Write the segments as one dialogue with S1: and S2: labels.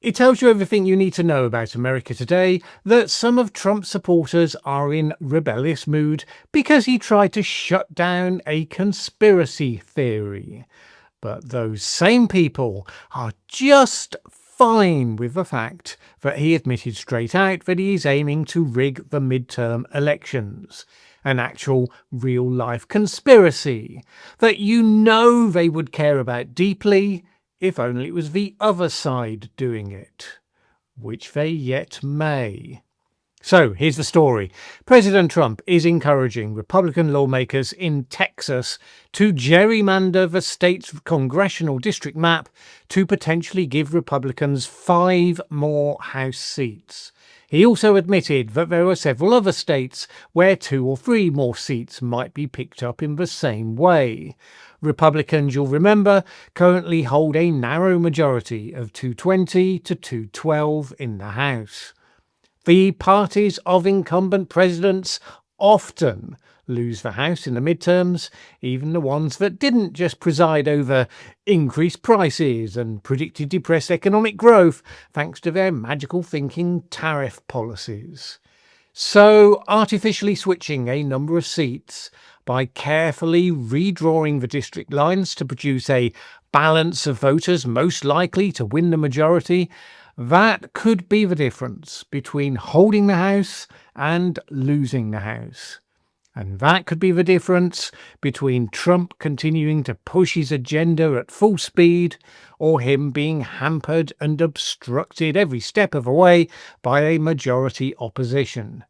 S1: It tells you everything you need to know about America today that some of Trump's supporters are in rebellious mood because he tried to shut down a conspiracy theory. But those same people are just fine with the fact that he admitted straight out that he is aiming to rig the midterm elections. An actual real-life conspiracy that they would care about deeply if only it was the other side doing it, which they yet may. So here's the story. President Trump is encouraging Republican lawmakers in Texas to gerrymander the state's congressional district map to potentially give Republicans 5 more House seats. He also admitted that there are several other states where 2 or 3 more seats might be picked up in the same way. Republicans, you'll remember, currently hold a narrow majority of 220 to 212 in the House. The parties of incumbent presidents often lose the House in the midterms, even the ones that didn't just preside over increased prices and predicted depressed economic growth thanks to their magical thinking tariff policies. So artificially switching a number of seats by carefully redrawing the district lines to produce a balance of voters most likely to win the majority, that could be the difference between holding the House and losing the House. And that could be the difference between Trump continuing to push his agenda at full speed or him being hampered and obstructed every step of the way by a majority opposition.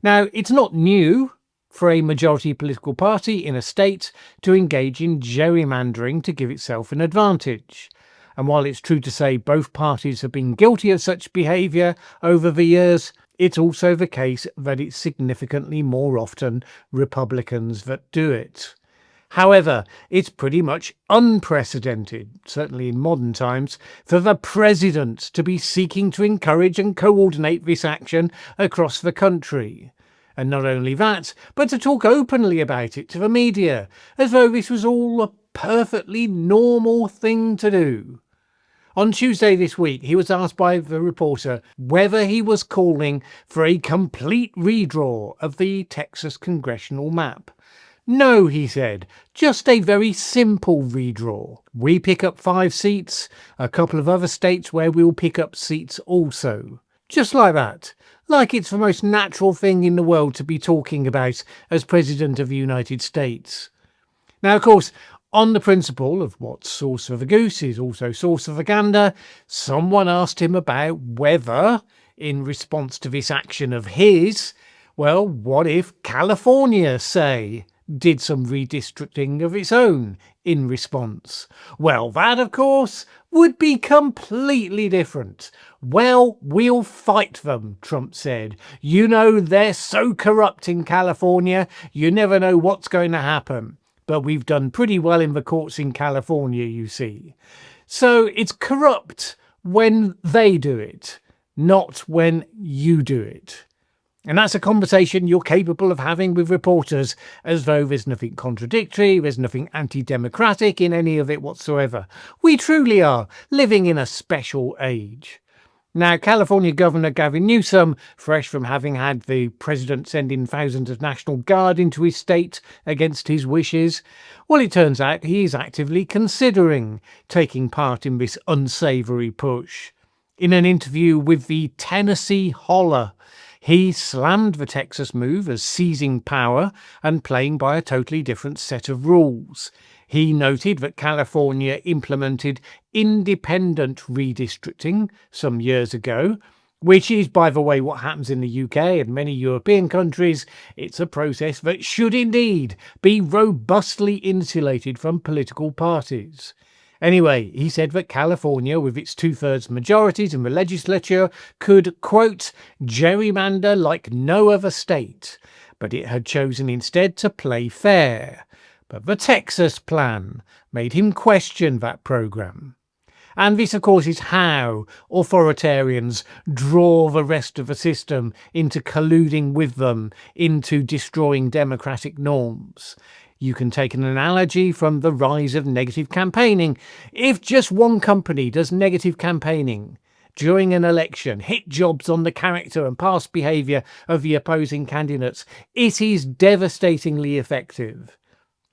S1: Now, it's not new for a majority political party in a state to engage in gerrymandering to give itself an advantage. And while it's true to say both parties have been guilty of such behaviour over the years, it's also the case that it's significantly more often Republicans that do it. However, it's pretty much unprecedented, certainly in modern times, for the president to be seeking to encourage and coordinate this action across the country. And not only that, but to talk openly about it to the media, as though this was all a perfectly normal thing to do. On Tuesday this week, he was asked by the reporter whether he was calling for a complete redraw of the Texas congressional map. No, he said, just a very simple redraw. We pick up 5 seats, a couple of other states where we'll pick up seats also. Just like that. Like it's the most natural thing in the world to be talking about as President of the United States. Now, of course, on the principle of what's sauce for the goose is also sauce for the gander, someone asked him about whether, in response to this action of his, well, what if California, say, did some redistricting of its own in response? Well, that, of course, would be completely different. Well, we'll fight them, Trump said. You know, they're so corrupt in California, you never know what's going to happen. But we've done pretty well in the courts in California, you see. So it's corrupt when they do it, not when you do it. And that's a conversation you're capable of having with reporters, as though there's nothing contradictory, there's nothing anti-democratic in any of it whatsoever. We truly are living in a special age. Now, California Governor Gavin Newsom, fresh from having had the president send in thousands of National Guard into his state against his wishes, well, it turns out he is actively considering taking part in this unsavoury push. In an interview with the Tennessee Holler, he slammed the Texas move as seizing power and playing by a totally different set of rules. He noted that California implemented independent redistricting some years ago, which is, by the way, what happens in the UK and many European countries. It's a process that should indeed be robustly insulated from political parties. Anyway, he said that California, with its 2/3 majorities in the legislature, could, quote, gerrymander like no other state, but it had chosen instead to play fair. But the Texas plan made him question that program. And this, of course, is how authoritarians draw the rest of the system into colluding with them, into destroying democratic norms. You can take an analogy from the rise of negative campaigning. If just one company does negative campaigning, during an election, hit jobs on the character and past behaviour of the opposing candidates. It is devastatingly effective.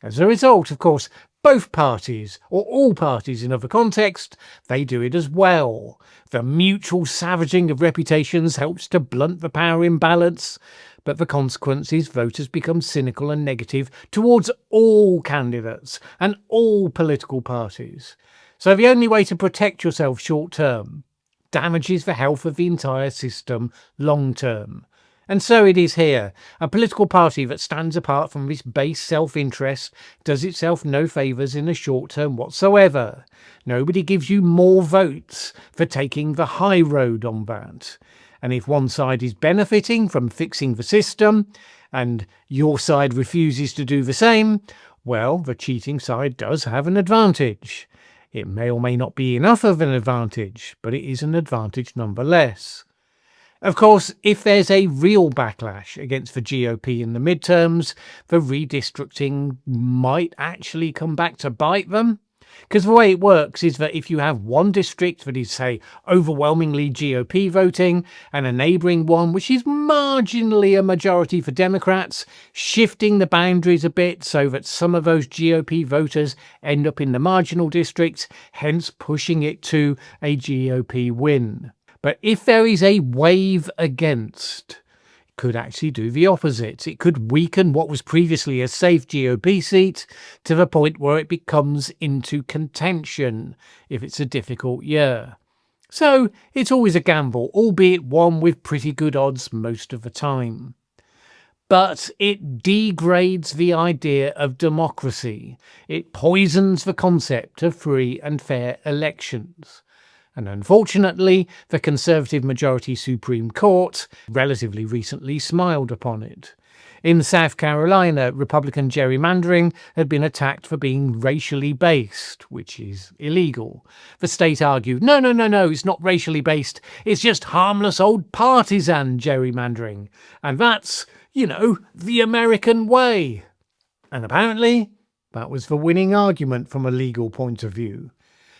S1: As a result, of course, both parties, or all parties in other contexts, they do it as well. The mutual savaging of reputations helps to blunt the power imbalance, but the consequence is voters become cynical and negative towards all candidates and all political parties. So the only way to protect yourself short term damages the health of the entire system long term. And so it is here. A political party that stands apart from this base self-interest does itself no favours in the short term whatsoever. Nobody gives you more votes for taking the high road on that. And if one side is benefiting from fixing the system and your side refuses to do the same, well, the cheating side does have an advantage. It may or may not be enough of an advantage, but it is an advantage nonetheless. Of course, if there's a real backlash against the GOP in the midterms, the redistricting might actually come back to bite them. Because the way it works is that if you have one district that is, say, overwhelmingly GOP voting, and a neighbouring one which is marginally a majority for Democrats, shifting the boundaries a bit so that some of those GOP voters end up in the marginal districts, hence pushing it to a GOP win. But if there is a wave against, it could actually do the opposite. It could weaken what was previously a safe GOP seat to the point where it becomes into contention if it's a difficult year. So it's always a gamble, albeit one with pretty good odds most of the time. But it degrades the idea of democracy. It poisons the concept of free and fair elections. And unfortunately, the Conservative majority Supreme Court relatively recently smiled upon it. In South Carolina, Republican gerrymandering had been attacked for being racially based, which is illegal. The state argued, no, it's not racially based, it's just harmless old partisan gerrymandering. And that's, the American way. And apparently, that was the winning argument from a legal point of view.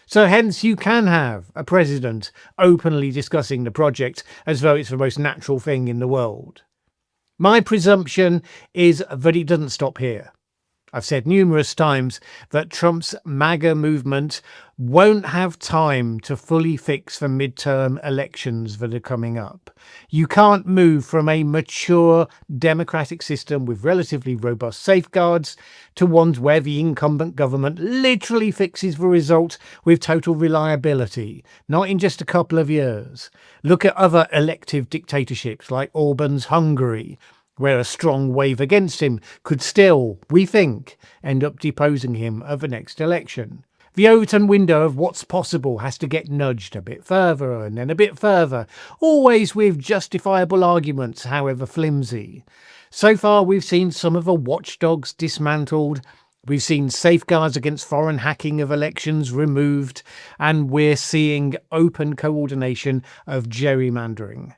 S1: So hence you can have a president openly discussing the project as though it's the most natural thing in the world. My presumption is that it doesn't stop here. I've said numerous times that Trump's MAGA movement won't have time to fully fix the midterm elections that are coming up. You can't move from a mature democratic system with relatively robust safeguards to ones where the incumbent government literally fixes the result with total reliability, not in just a couple of years. Look at other elective dictatorships like Orban's Hungary, where a strong wave against him could still, we think, end up deposing him at the next election. The Overton window of what's possible has to get nudged a bit further and then a bit further, always with justifiable arguments, however flimsy. So far, we've seen some of the watchdogs dismantled, we've seen safeguards against foreign hacking of elections removed, and we're seeing open coordination of gerrymandering.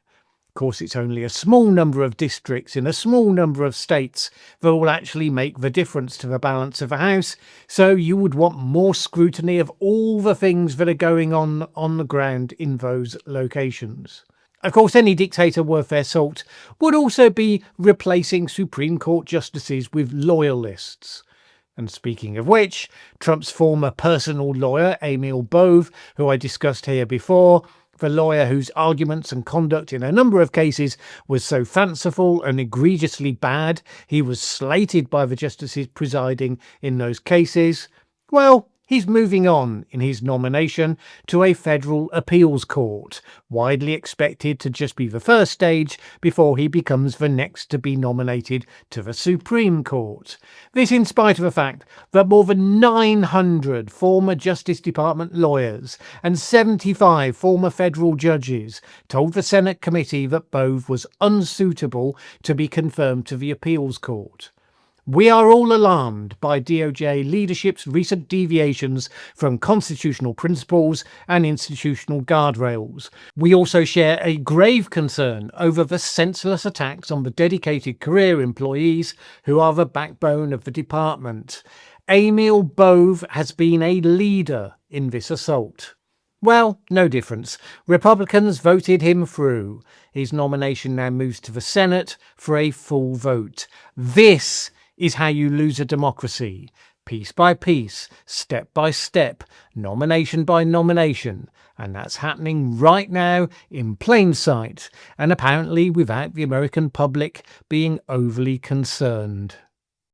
S1: Of course, it's only a small number of districts in a small number of states that will actually make the difference to the balance of the House, so you would want more scrutiny of all the things that are going on the ground in those locations. Of course, any dictator worth their salt would also be replacing Supreme Court justices with loyalists. And speaking of which, Trump's former personal lawyer, Emil Bove, who I discussed here before, the lawyer whose arguments and conduct in a number of cases was so fanciful and egregiously bad he was slated by the justices presiding in those cases, well, he's moving on in his nomination to a federal appeals court, widely expected to just be the first stage before he becomes the next to be nominated to the Supreme Court. This in spite of the fact that more than 900 former Justice Department lawyers and 75 former federal judges told the Senate committee that Bove was unsuitable to be confirmed to the appeals court. We are all alarmed by DOJ leadership's recent deviations from constitutional principles and institutional guardrails. We also share a grave concern over the senseless attacks on the dedicated career employees who are the backbone of the department. Emil Bove has been a leader in this assault. Well, no difference. Republicans voted him through. His nomination now moves to the Senate for a full vote. This is how you lose a democracy. Piece by piece, step by step, nomination by nomination. And that's happening right now in plain sight, and apparently without the American public being overly concerned.